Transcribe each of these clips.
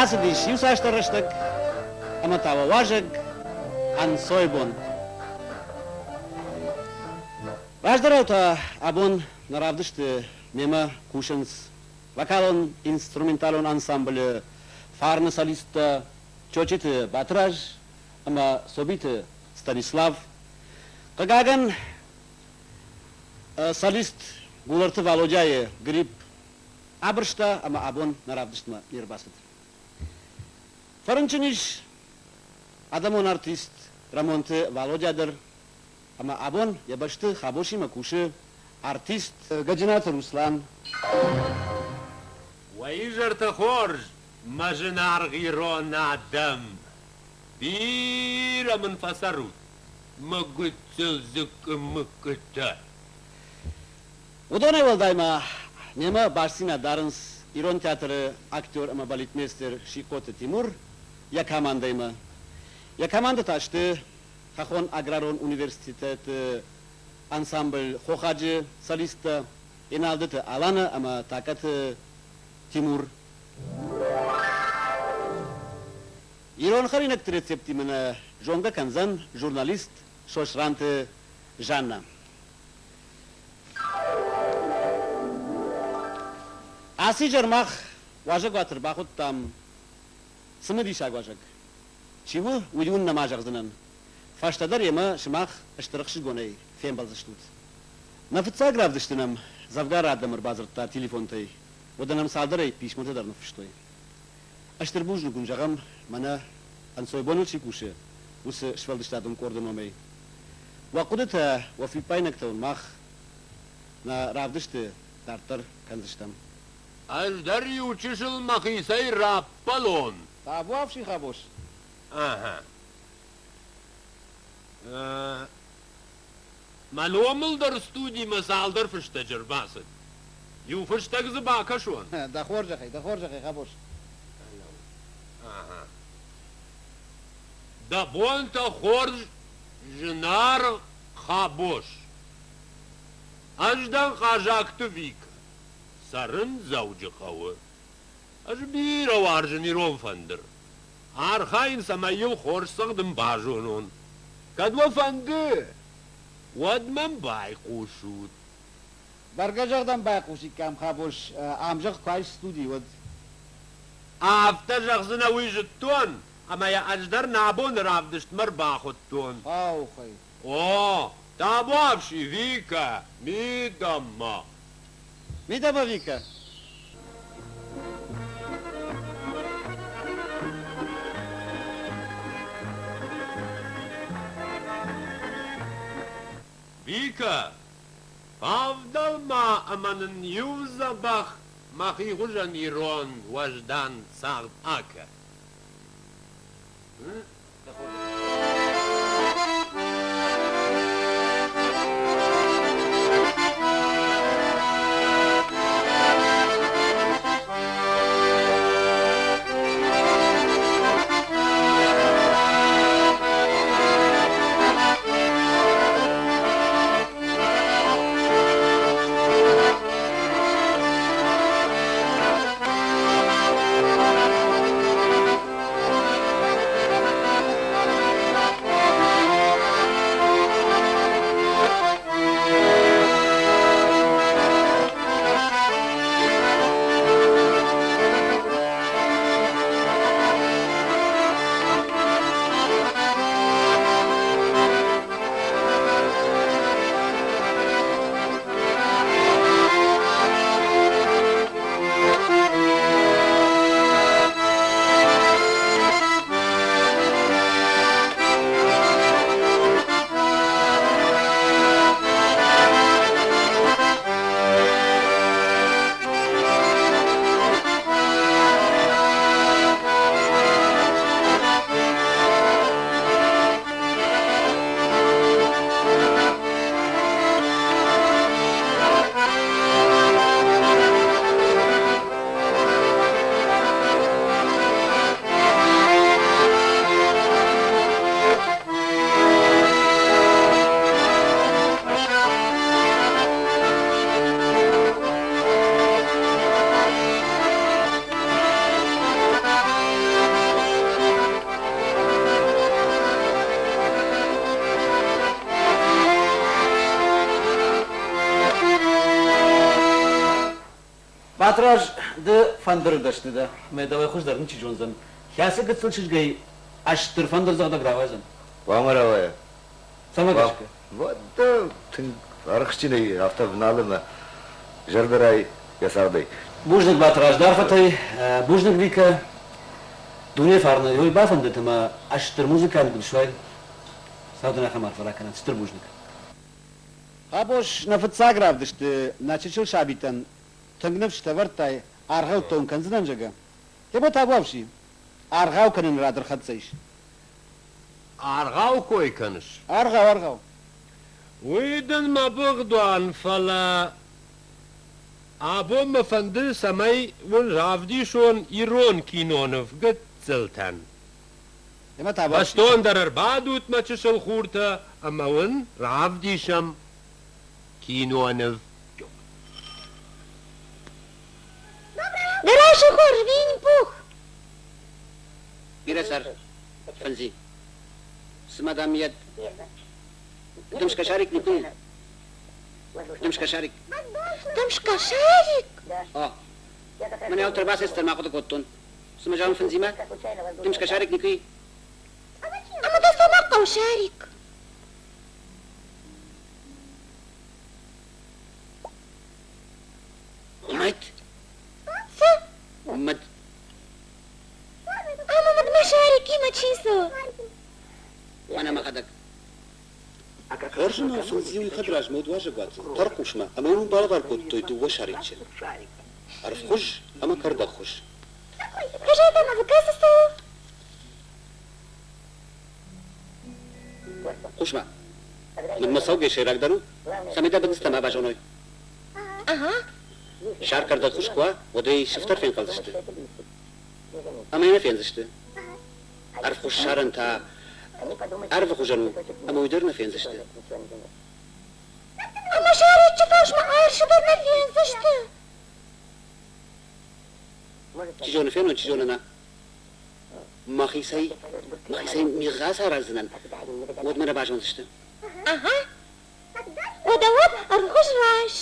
Rasidi Shivsashtarashtak, Amatawajag, and Soybon. Vajdarauta Abon Naravdishte, Nema Kushens, Vakalon Instrumentalon Ensemble, Farna Solista, Chochite Batraj, Ama Sobite Stanislav, Kagagan Solist Gulartı Valojaye, Grip, Abrışta ama Abon Naravdıştma Nirbasıt. Farınçınış Adamon artist Ramonte Valojadır ama Abon yabaştı Haboşi Makuşu artist Gacınat Ruslan. ويجرت خورج مجنار غيرون عدم بيرا من فسروت مقتل زك مقتل Odan evvel daima Nema Barsina Darens İron Teatrı aktör ama balitmeister Şikote Timur yakamandayma. Yakamanda taştı Khakon Agraron Üniversitet ansambl Hohacı solista enaldı alana ama takatı Timur. İron kharinak receptimine jonga kanzan jurnalist Shoşrantı Janna. Asi Jarmach wajak watır bakut tam sınırı şagwajak. Çivu uygun namajak zınan. Faştadar yema şımach iştirakşi gonay fen balzıştut. Nafıtsa gravdıştınam zavgar adamır bazırtta telefontay. Odanam saldaray pişmonta dar nafıştoy. Aştır bujnu gunjagam mana ansoy bonul çikuşu. Usı şvaldıştadım koordinomay. Vakudeta vafipaynak taunmach na ravdıştı tartar kanzıştam. أجدر يوشش المخيسي رابلون Tabu afşi khaboş. أها مالومل در استودي مسال در فشتجر باسد يو فشتك زباكا شون Da khorjakhay khaboş. أها دا بونتا خورج جنار خابوش أجدن قاجاكتو فيك Sarın zavcı kavı. Bir avarjını ronfandır. Arxayn samayıl xorsaqdım bajonun. Kadva fandı. Wadman baykuşut. Bargajaqdan bayqushi kam khaboş amjaq qays studi wad. Afta jaqsına wijitton. Ama ya ajdar nabon ravdıştmar baxuttun. Aw khay. O, tabavşi vika midamma. Mida bavika. Vika, pavdalma amanın yuvzabah mahi hujan iron vajdan sağd aka. Batraj de fandırdaştı da. Medava kuzların çi jonzan. Hiyası gıtsıl çizgeyi aştır fandırzağı da gravazan. Vamaravaya. Sama Vam. geçki. Вот тын архчины автовналына жардарай ясардай. Bujnik batraj darfatay, bujnik vika dünya farna yoy bafandı tama aştır muzikan gülşvay. Savduna khamar farakan aştır bujnik. Haboş nafat sagravdıştı, naçıçıl şabitan. Tıngnıf ştavartay, argav ton kanzıdan jaga. Heba tabavşi. Argav kanın radır khatsayış. Argav koy kanış. Argav. Uydun ma bugduan fala. Abo ma fandı samay vun ravdi şon iron kinonov gıtzelten. Heba tabavşi. Baston darar badut ma çışıl khurta ama vun ravdi şam kinonov. Гараж хор, винь пух. Giresar, fanzi. Smadamiyet, dımşka şarik nikun. Dımşka şarik. Там шкашарик. Ah, mane autor bas estar ma kodu kottun. Smajam fanzima, dımşka şarik nikui. Ама да сама каушарик. Umait, Са? ummat. Ама мадмашарик има чисо. Mana makadak. Karşına fanziyu kadraj modvaja gat. Tarquşma, ama onun barabar kottoy tu washarikçe. Arf khush, ama karda khush. Кажи да ма закасасо. Khushma. Min masawge sherak daru. Samida badistama bajonoy. Ага. Şar karda khush kwa, odey shiftar fen qalzishti. Ama yine fenzishti. Arf khush sharan ta Arva khujanu, ama uydarna fenzishti. Ама шарик читаш ма аршы да на вензашты. Чижона фено чижона. Maxisay miğasa razınan. Odmana bajonzishti. Ага. Ода вот архуш раш.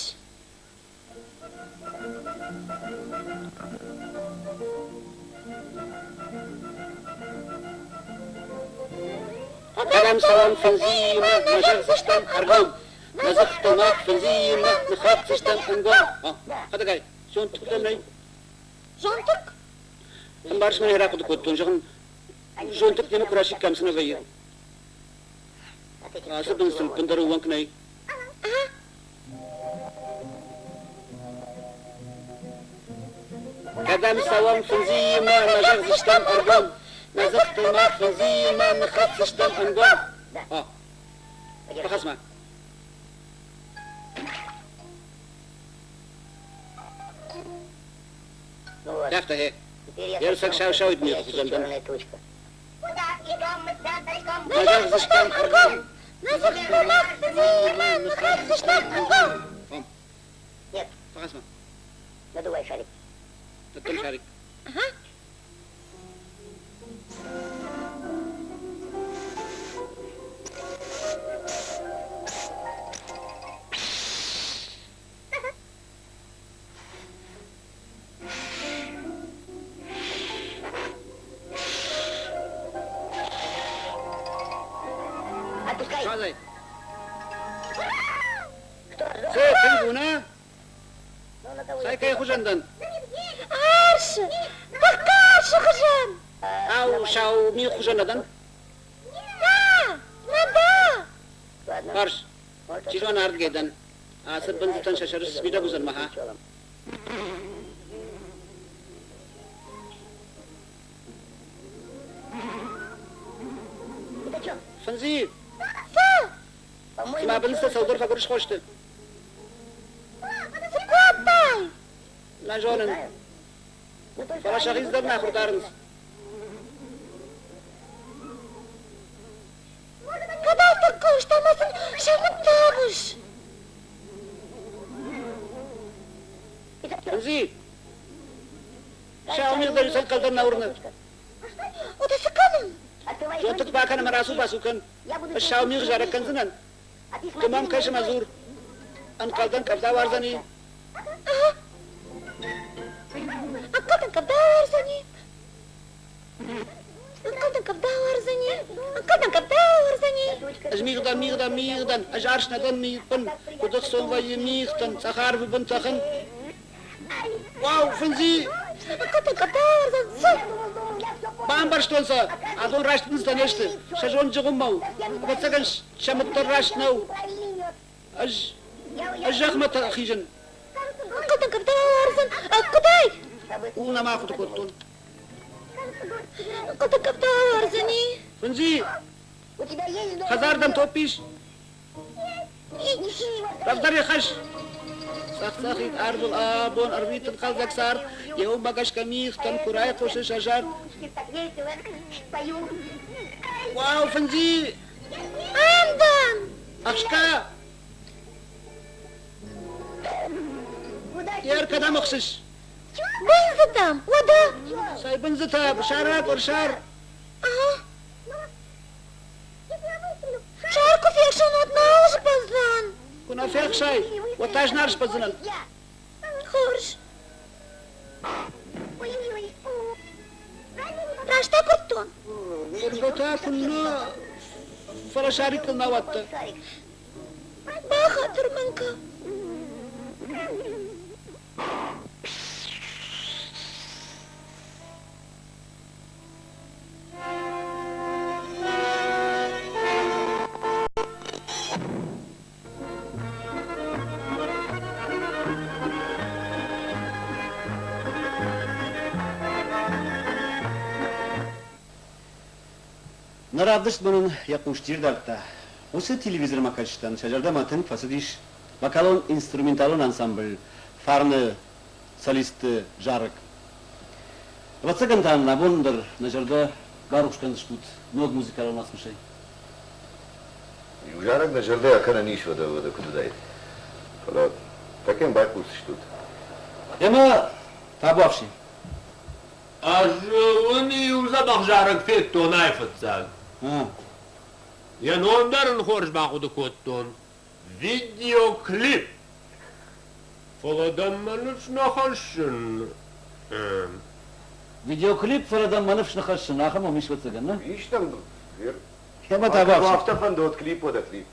Adam salam fenzima, najarzishtam argom. Nazıxtamak fenzima, nakhatzishtam angom. Hadi gay, son tukdam nay. Жонтык. Barışman herakudu kottun jağın. Jontuk demi kurashik kamsına gayı. Asır dönsün pındarı uvank nay. Adam salam fenzima, najarzishtam argom. Nazıxtamak fenzima, nakhatzishtam angom. Bakasma. Dafta he. Yarısak şav etmiyor kuzandan. Najarzishtam argom. Назахтамак фазима, нахатсыштам ангом. Bakasma. Надувай шарик. Tuttum şarik. Ага. Отпускай. Şazay. Кто? Sen buna. Ну, на того Say kay kuzandan. Аршы. Бакаршы хыжан. Au şav mi kuzanadan. Нада. Ладно. Karş. Вот Çijon ardgeden. Asır bınzıtan şaşarız vida buzanma ha. пчелам. Это что? Fanzi. По-моему, Kima bınzıta savdur fakuriş koştu. Скотай. La jonen. знаю. Ну, только Fala они şahizden na kurtarınız. Когда ты куштамасын шамыттабыш. Fanzi. Şav mi kuzanırsan kaldan navrını. Ода сыканым. Открывай Jontuk фантик. bakan marasu basukan. Я буду... Şav mi kuzara kanzınan. А ты смотри, Tamam не kaşı забывай. mazur. An kaldan kapta varzani. migdan, ajarşnadan migpın, kuduk son vayı migtan, sakar bubun takın. Wow, fınzi! Kata katarsan su. Bambar stonsa, adon raştınızdan eşti, şajon cıgınmav, batsagan şamıttar raştnav, ajahmata xijin, Kata katarsan. Kuday. una ma kutu kutun. Kata katarsan. Fınzi, У тебя есть дом? hazardan topiş, Hiç. Ravdar yaş. Saksakit ardul abon arbitin kalzaksar. Yevum bagaj kamih tan kuray koşu şajar. Так весело. Пою. Wow, Fınzi! Andan. Akşka! Куда Diğer kadam akşış. Benzitam. Vada. Saybın zıta, şarak orşar. Aha. Şarkı fiyakşanat nağış bazdan. Kuna fek şay. Vataj narş pazınan. я? Hoş. Ой-ой-ой. Raşta kurtun. Kurbata kunna faraşarik kılna vattı. Сарик. Baha turmanka. Наравдыш bunun yakmıştır dalta. Usı televizor makalıştan şajarda matın fasıdiş. Bakalon instrumentalon ansambl. Farны, солисты, жарок. Вацаган там на вондер, на жарда барушкан штут. Много музыкалон насмышай. Жарак на жерде акана ниш вода кудудайт. Кола такен байкус штут. Ема табавши. Ajuni uzabaq jarık fetton ayfıtsan. Ha. Yan onların horş baqudu kotton. Video klip. Foladan manıç nahaşın. Videoklip фарадан маныв шнахаш нахам омиш вацаган, на? Иш там вер. Ема Bu табавши. hafta ben dot klip o da klip.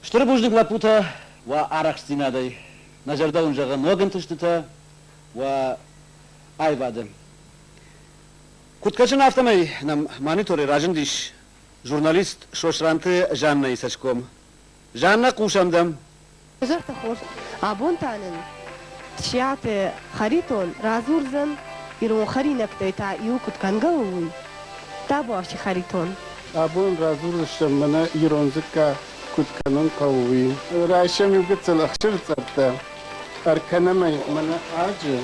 Штырбужник лапута ва арах стенадай. نجرده ونجغ نوغن تشتتا و آي بعدم كنت كشن افتمي نم مانيتوري راجنديش جورناليست شوشرانتي جاننا يساشكوم جاننا قوشمدم زرت خوش آبون تانن تشيعت خريطون رازورزن يرون خرينك تا يو كنت كان قوي تابو افشي خريطون آبون رازورشم منا ایران زکا كنت كانون قوي راشم يقص الأخشر صرتا أركنا منا عاجل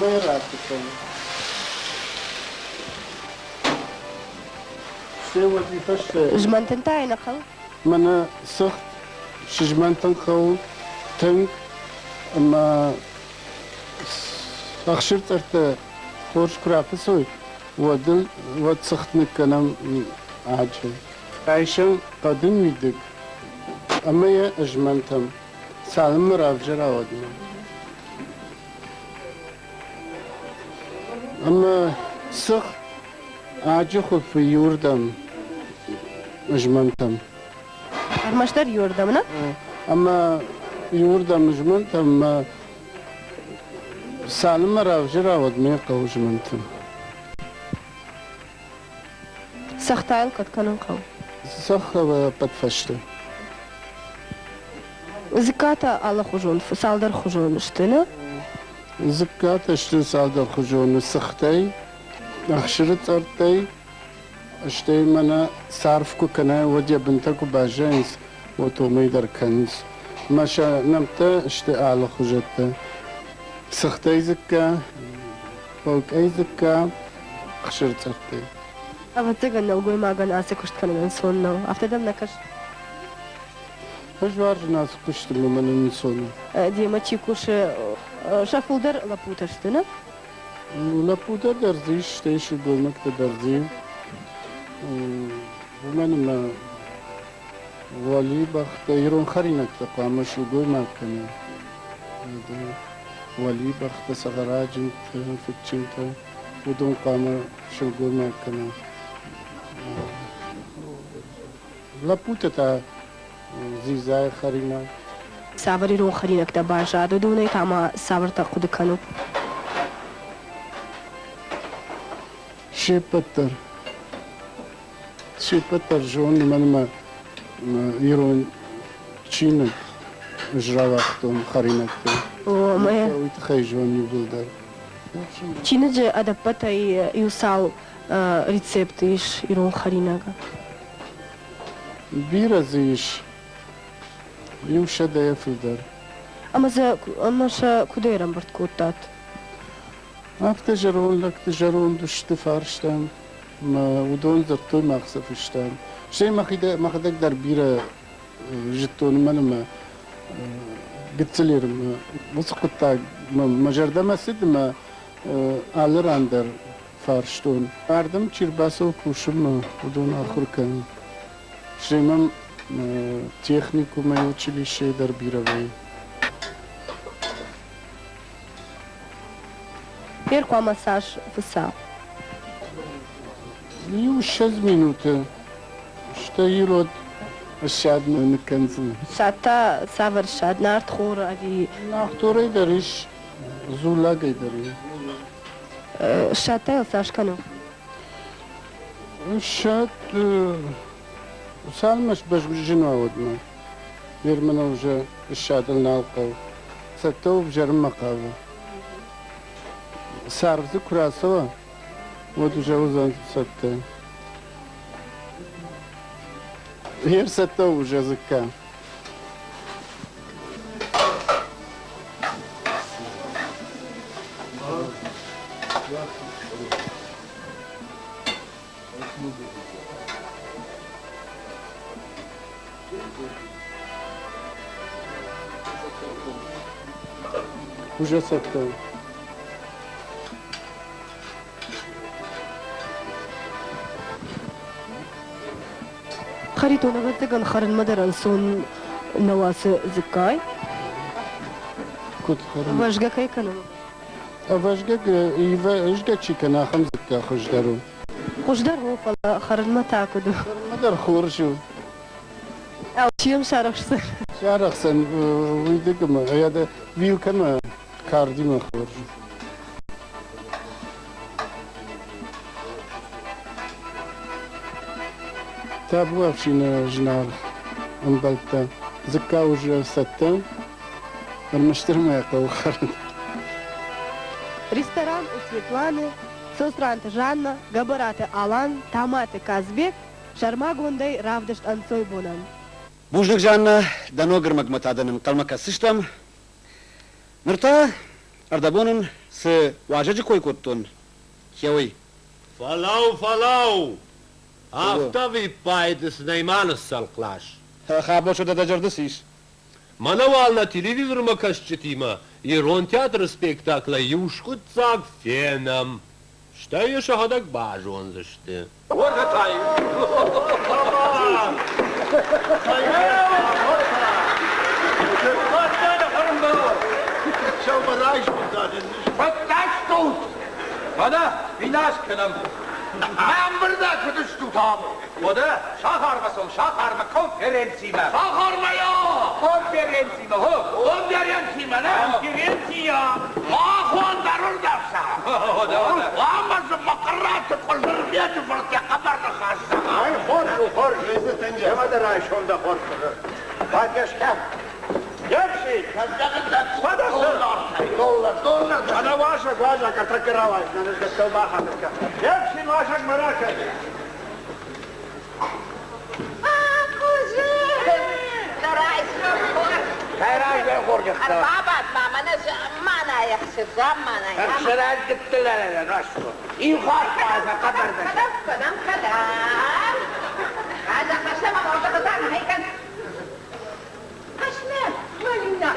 ما يراتكم شو وظيفة جمانتن تاعي نقل منا سخت شجمانتن خو تنك أما أخشر صرتا خورش كرافسوي ودل سخت نكنم عاجل عايشن قدم يدك أما يا أجمانتم سالم رافجر أودنا أما سخ عاجخ في يوردم أجمانتم أرمشتر يوردمنا أما يوردم أجمانتم سالم رافجر أودنا قو أجمانتم سختايل قد كانون قو سخ بتفشته زكاة الله خجون فسالدر خجون اشتنا زكاة اشتن سالدر خجون سختي أخشرت أرتي اشتي منا صارفكو كنا ودي بنتكو باجينس وتومي در كنز ماشا نمتا اشتي أعلى خجتا سختي زكاة فوق أي زكاة أخشرت أرتي أفتقن نوغوي ماغن آسي كشت كانون انسون نو أفتدم نكش هجوار ناس كشت من نسون ديما تشيكوش شافولدر لابوتا اشتنا لابوتا درزيش تيش قولمك تدرزي ومن ما ولي بخت يرون خرينك تقام شو قولمك كنا ولي بخت سغراجنت فتشنت ودون قام شو قولمك كنا لابوتا تا زيزاي خرينك سابري رون خرينك دا باشا دوني تاما سابر تاقود كانو شي بطر جون من ما يرون تشينك اجرا وقتهم خرينك وما ويتخي جون يبلدر تشينجي أدبتا يوسال ريسبت إيش يرون خرينك بيرا زيش يوشا دا يفلدر أما شا كوديرم برد كوتات تجرون لك تجرون دشت فارشتن ما ودون زرتو مخصفشتن شي ما خدك در بيرا جتون من ما قتلير ما وسقطا ما جردما سد ما آلران در فارشتون اردم چيرباسو كوشم ودون آخر كان شي ما تيخنيكو ما يوچلي شي در بيرا بي يرقى مساج في الساعة يو 6 minute شتايلود الشاد نكنزن شاتا سافر شاد نار تخور أدي ناختوري دريش زولا قيدري شاتا يلساش كانو الشاد سالمش باش جنوا ودنا يرمنا وجا الشاد النالقو ستو بجرم مقاوة صار ذكرى سوا وتجاوزا ستة هير ستة وجا زكا وجا ستة خريطونا بتقن خرن مدرنسون نواس زكاي كنت خرم واشقا كي كانوا أفاشقك إيفا إشقا شيكنا خمسة خوش دارو خوش دار هو فلا خرن ما تاكدو مدر خورشو Çiyim şarıqsın. Şaraqsan uydukma ya da vilkama kardima xor. Tabu afşina jnal umbalta zikka uja sattan المشتري قوخر Ресторан у Светланы, состранты Жанна, габараты Алан, томаты Казбек, шармагундай равдыш анцой бунан. Бужник жанна даногр магматаданын калмака сыштам. Нырта ардабонын сы важажы кой коттун. Хевой. Falau! Afta vi paides neimanas salklash. Хабо что да жардысыш. Манавал на телевизор макашчетима, и рон театр спектакля юшкут цак феном. Что я шахадак бажу он за что? Вот это! Ben burada kudüs tutam. O da şaharmasın, şaharma konferensime. Şaharma ya! Konferensime, konferensime ne? Konferensiya. Mahon darur dersa. O da. Amazın makarratı kollarıyatı fırtya kabarda khassa. Ay xor, lezet tenge. Hema da ray şonda xor kılır. Bakışkem. Gerçi, kazdağından sadası. Dollar. Ana vaşa katakıravay. Nanızda tılbaha mıska. Gerçi vaşak merak edin. Kayraj ben korkakta. Babat mamanız mana yaksız zamana ya. Aksarayız gittiler hele nasıl? İyi korkmazsa kadar da. Kadam kadar. Hadi kaşlama orada kadar haykan. Kaşne, malina.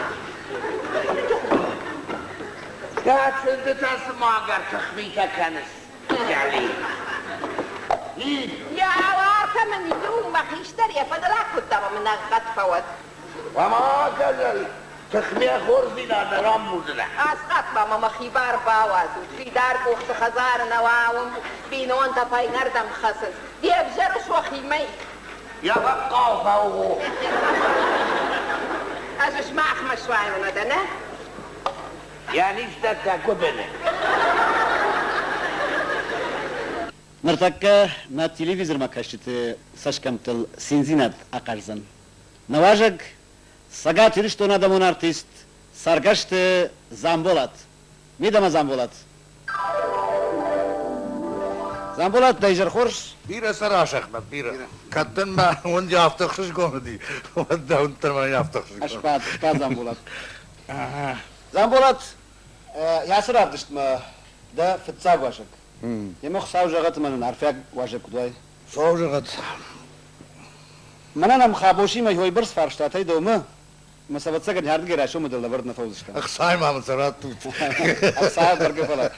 Kaçıldı tası mağar tıkmıyka kanıs. Yani. يا وارتمن يوم ما يشتري فدراك قدام من غد فوت. Ama kadar tıkmıya korzina da ramuzuna. أسقط ماما ما خيبار باواز في دار بوخت خزار نواوم بينون تفاي نردم خسس دي بجرش وخيمي. Ya bak kafa o. أجش معك مشواي وندنا. Yani işte takubene. Нартакка на телевизор макашчыты сашкамтыл синзинат акарзан. Наважак сага тиришто надамон артист саргашты замболат. Медама замболат. Замболат дайжар хорш. Bira Saraş Ahmet, bira. Kadın ben onu yaptıkmış konu değil. O da unutma yaptıkmış. Ашпат замболат. Замболат ясыр ардыштма да фытса вашак. Емох саужагат манын арфяк вашак кудвай. Soğucak. Мананам хабоши ма хой бирс фарштатай дома. Масаватса гад ярд гера шо модел вард на фаузышка. Saymamı sarat tut. Саа барга фала.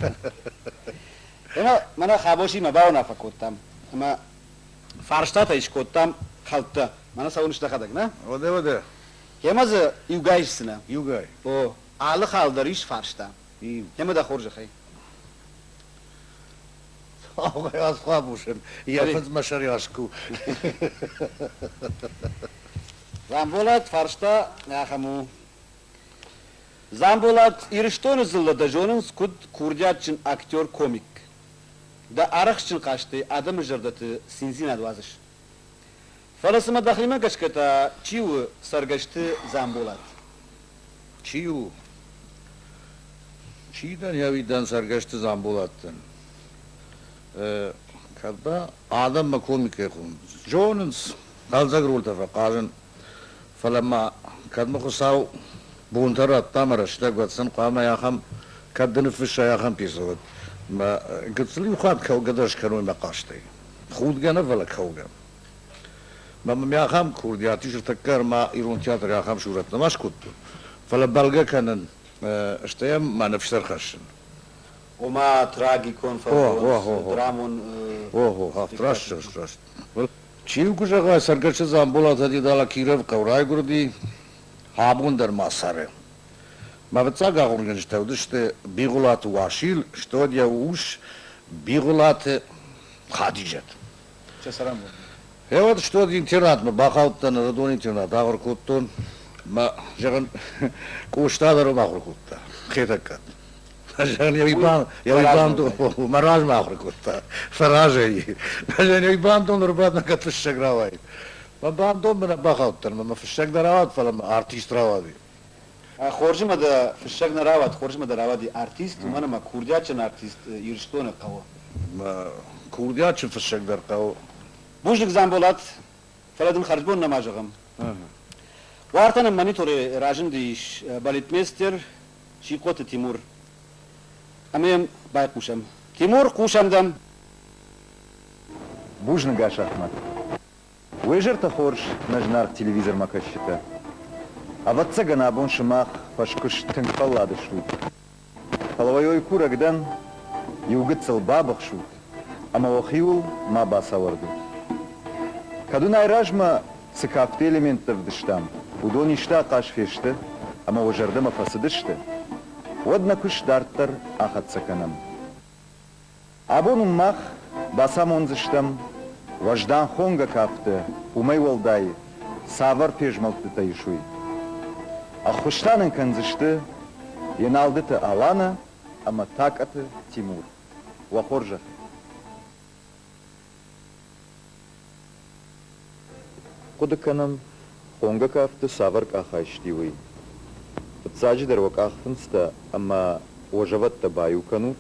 Ема мана хабоши ма бауна факоттам. Ама фарштата ишкоттам халтта. Мана саунышта хадаг на? O da. Емазы югайшсына. Yugay. О, алы халдар иш фаршта. İyi. Ема да хоржа хай. Ağay az kabuşun. Yapız maşar yaşku. Замболат фаршта яхаму. Замболат ириштоны зылла да жонын скуд курдятчын актер комик. Да арахчын кашты адам жырдаты синзин адвазыш. Фарасыма дахлима кашката чиу саргашты замболат. Çiyu. Çiğden yavidan sargaçtı zambulattın. Kadda adam mı komik ekun. Jonens kalacak rol tafa kalın. Falama kadma kusav buntarat tamara işte gitsin kama yakam kadını fışa yakam pisovat. Ma gitsli yukat kavgadaş karoy maqaştı. Khud gana vala kavga. Ma yakam kurdiyati şirtakkar ma İran tiyatr yakam şuratna maşkuttu. Fala balga kanan işte ma nefşer khashin. Ома трагикон О, драмон Ого, страшно. Чилку жага саргачы замбулат ади дала Киров Каврай гурди хабундар масаре. Мавца гагурген штауды ште бигулат Вашил, что дя уж бигулат Хадижат. часарам. Я вот что интернат, мы бахауттан, радон интернат, агуркуттун, ма жаган куштадару агуркутта, хетакат. Жаган я мараж агуркутта, фаражей. Жаган я ибандон рубатна кат фшагравай. Ма бандон мена бахауттан, ма фшагдарават фалам артист равади. خورجمه د فشک نه راوات خورجمه د راوادي ارتست منه ما کوردیاچن ارتست یرشتونه قوا ما كوردياتش فشاقدار قاو. بوجلك زامبولات فلادن خرجبون نماجغم وارتنا مانيتوري راجن ديش باليتميستر شيقوت تيمور اميم باي قوشم تيمور قوشم دم بوجن قاش احمد ويجر تخورش نجنار تلفزيون ما كشتا أبتسجن أبون شماخ فشكش تنقل هذا شوت فلويو يكورا قدن يوجد البابخ شوت أما وخيول ما باسوردو كدون راجما سكافت элемент دشتام ودون يشتا قاش فيشته أما وجرده ما فسدشته ودنا كش دارتر أخذ سكنم أبون مخ باسامون زشتم وجدان خونغا كافته ومي والداي سافر بيجملت تايشوي أخوشتانن كنزشته ينالدته ألانا أما تاكته تيمور وخورجه قدكنم خونغا كافته سافر كاخاشتيوي بتساجي در وكاخفنستا أما وجبت تبايو كنوت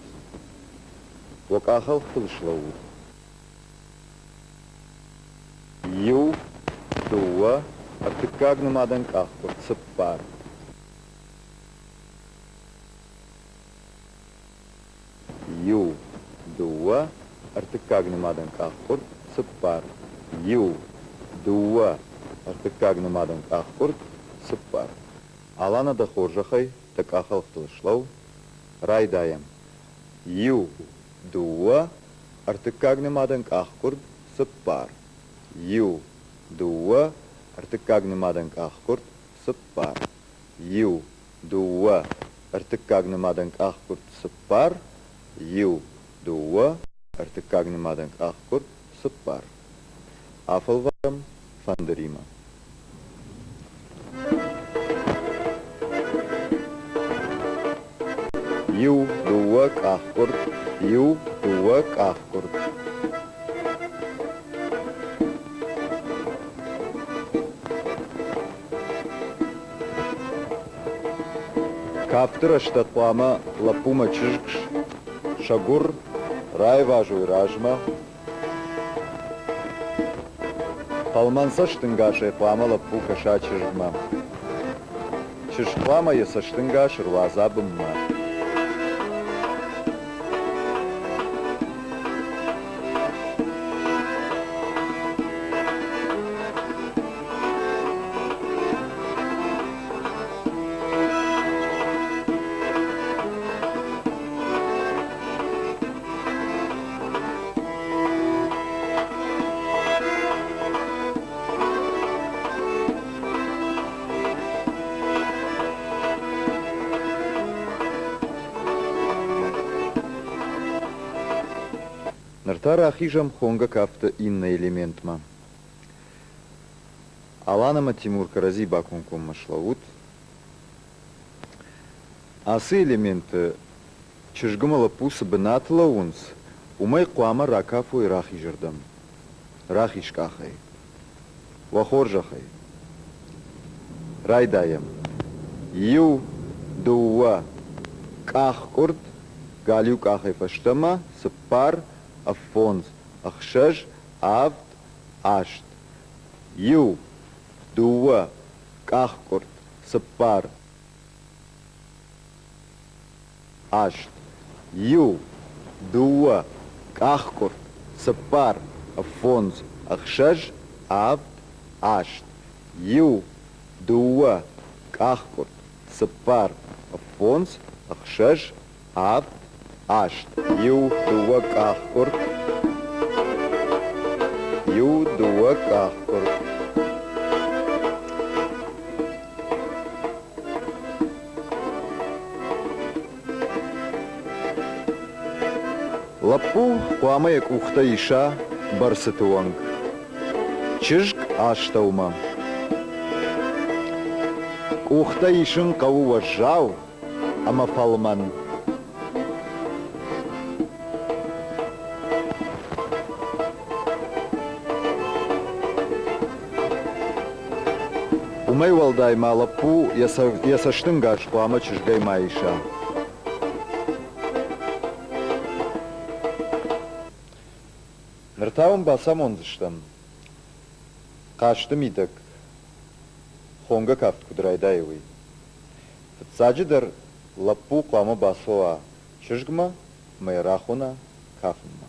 وكاخل خلشلو يو دوا أتكاغ نمادن كاخبر سبار يو دوا أرتكاغ نمادن كاخبر سبار يو دوا أرتكاغ نمادن كاخبر سبار алана да хоржахай такахал хтылышлау рай даям ю дуа артыкагны мадан кахкурд сыппар ю дуа артыкагны мадан кахкурд сыппар ю дуа артыкагны мадан кахкурд сыппар ю дуа артыкагны мадан кахкурд сыппар афалварам фандерима ю дуа кахкурд ю дуа кахкурд каптыра штатпама лапума чижгш шагур райважу и ражма палманса штынгаше пама лапу каша чижгма чижгпама еса штынгаш руаза бымма Нартара ахижам хонга кафта инна элементма. Аланама Тимур карази бакункум машлаут. Асы элементы чижгумала пуса бенатла унс. Умай куама ракафу и рахижардам. Рахишкахай. Вахоржахай. Райдаям. Ю дуа кахкурт галю кахай фаштама сапар Афонс, Ахшаж, Авт, Ашт. Ю, Дуа, Кахкурт, Сапар, Ашт. Ю, Дуа, Кахкурт, Сапар, Афонс, Ахшаж, Авт, Ашт. Ю, Дуа, Кахкурт, Сапар, Афонс, Ахшаж, Авт, Ашт. Ю, дуа, кахкурт. Ю, дуа, кахкурт. Лапу, куамая кухта иша, барсатуанг. Чижк аштаума. Ухта ишын қауы жау, ама палман. Умай валдай малапу ясаштын гашку ама чижгай майша. Ныртауын басам ондыштым. Қаштым идік. Хонга кафт кудрайдайвый. Фцаджидер лапу қуама басуа. Чижгма майрахуна кафнма.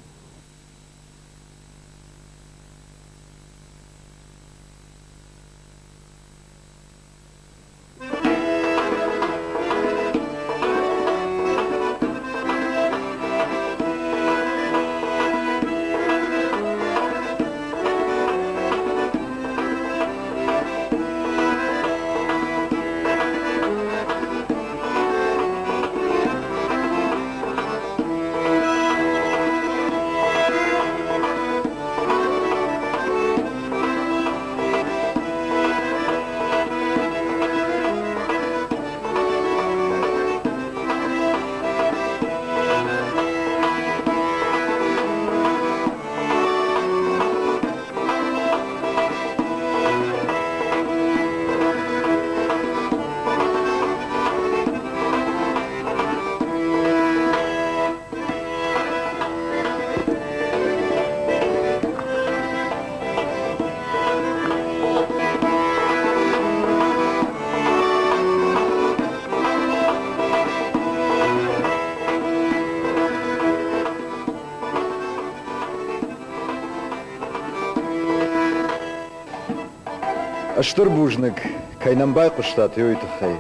Аштыр бужник, кайнамбай куштат йойтыхай.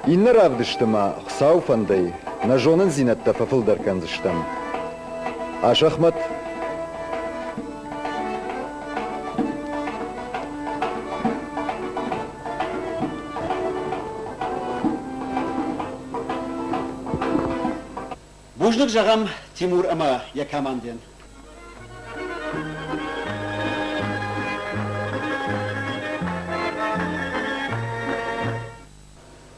Иннер авдыштыма хсауфандай, на жонын зинатта фафылдар канзыштам. Ашахмат. Бужник жағам Тимур ама якаманден.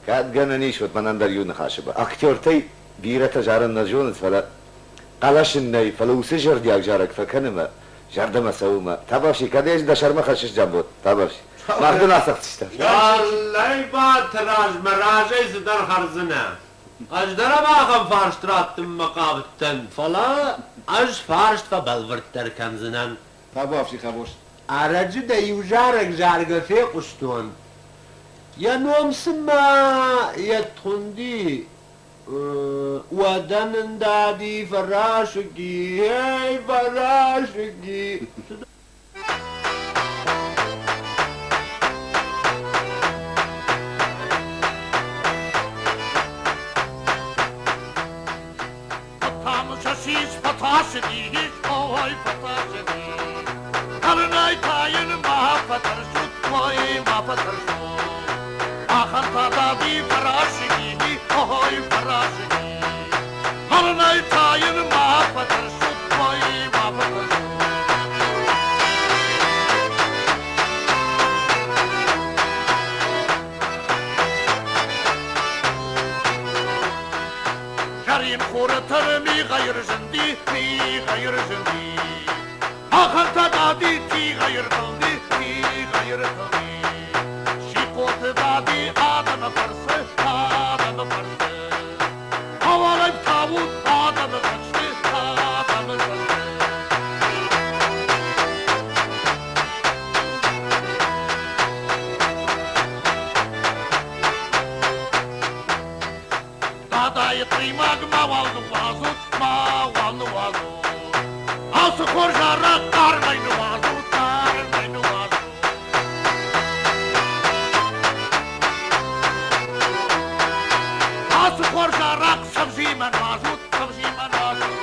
Kad gana nishvat manandar yun khashiba. Aktyortay birata jaran najonas fala qalashinnay fala usijar diag jarak fakanima jardama savuma. Tabashi kadej da sharma khashish jambot. Tabashi. Magdun asaqtishta. Vallahi batraj marajay zidar harzına. Ajdara bağım farştrattım makabitten fala. Aj farşt fa balvırttar kanzınan. Tabashi khabosh. Aracı da yujarak jargafe kuştun. Ya nomsma ya tundi wadanın dadi faraşıgi hey faraşıgi Patamşasız pataşıgi oy pataşıgi Karnay tayın mahafatar şut moy mahafatar şut Ahanta di farashigi, oy farashigi. Harnay tayin mahapatar şut moy mahapatar. Karim khuratar mi gayr zindi, mi gayr zindi. Ahanta di ti gayr qildi, ti gayr qildi. Dadi adamı farsı, adamı farsı. Havalayıp tavuk adamı kaçtı, adamı kaçtı. Dadayı kıymak mavallı vazut, mavallı vazut. Ası korşarak karmayını vazut, karmayını vazut. Korşarak sabzimen vazut, sabzimen vazut.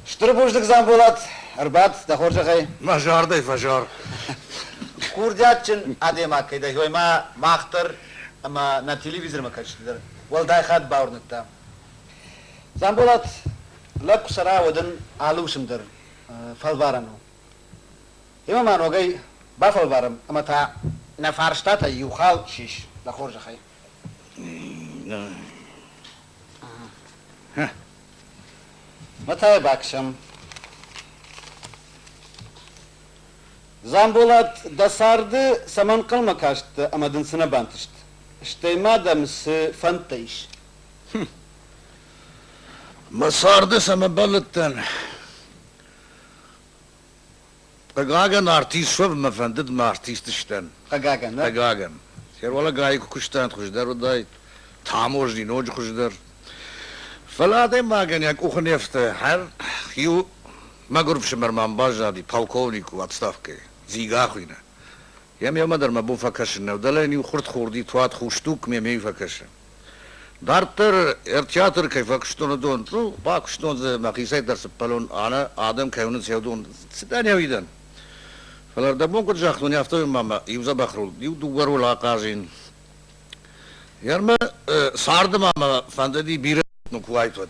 Штыр буждык зам болат, арбат, да хоржагай. Мажардай фажар. Курдятчын адема кайда йойма махтыр, ама на телевизор ма качтыдыр. Валдай хат баурныкта. Зам болат, لە قوسەراوەدن ئالووشم در فەڵبارەنەوە ئێمە مانۆگەی با فەڵبارم ئەمە تا نەفارشتاتە یوخاڵ شیش لە خۆرژەخەی مەتای باکشم زامبۆڵات دەساردە سەمەن قڵمە کاشتە ئەمە دنسنە بانتشت شتەی مادەمسە فەنتەیش مسارده سما بلتن قاقاقن artist شوف ما فندد ما artist işten. قاقاقن ها؟ قاقاقن. سير ولا قايك كشتان خشدار وداي تاموج دي نوج خشدار. فلا دي ما قن يك أخن يفتحر يو ما قرب شمرمان باجا دي полковник واتستافكي زيغا خوينا. يم يوم در ما بو فكشن ودلين يو خرد خوردي توات خوشتوك مي فكشن. دارتر ارتياتر كيف كشتون دون رو با كشتون ز مقيسي درس بالون انا ادم كيون سيودون ستانيا ويدن فلر دبون كنت جاختون يافتو ماما يوزا بخرول يو دوغر ولا قازين يرما سارد ماما فنددي بير نو كوايتوت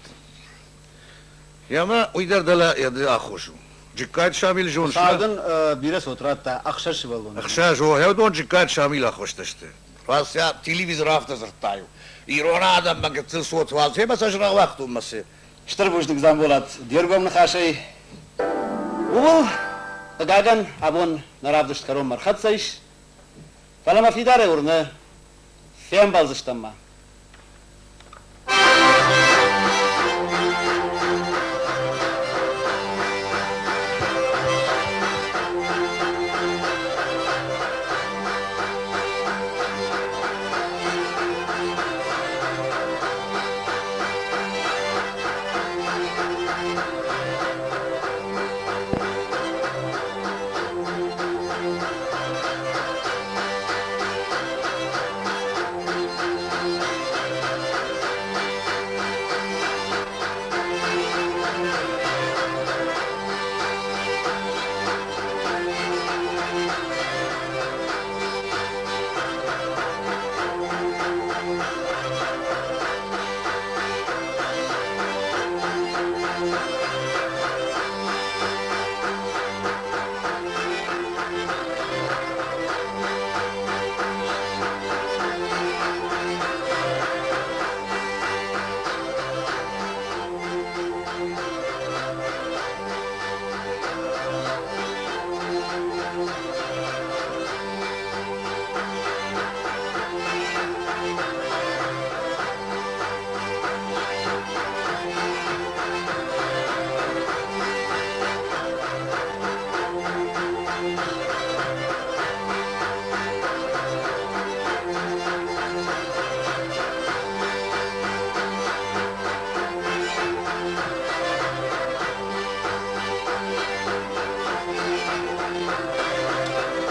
ياما ويدر دلا يد اخوشو جكايت شامل جون ساردن بيرس وتراتا اخشش بالون اخشاش هو يودون جكايت شامل اخوشتشته راسيا تلفزيون رافته زرتايو ایران آدم من که صوت واضحه بس اجرا وقتم مسه شتر بوجدك زامبولات ديرغم نخاشي و قاقن ابون نرافدشت كروم مرخد سيش فلما في داره ورنه فين بالزشتما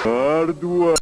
Ardua.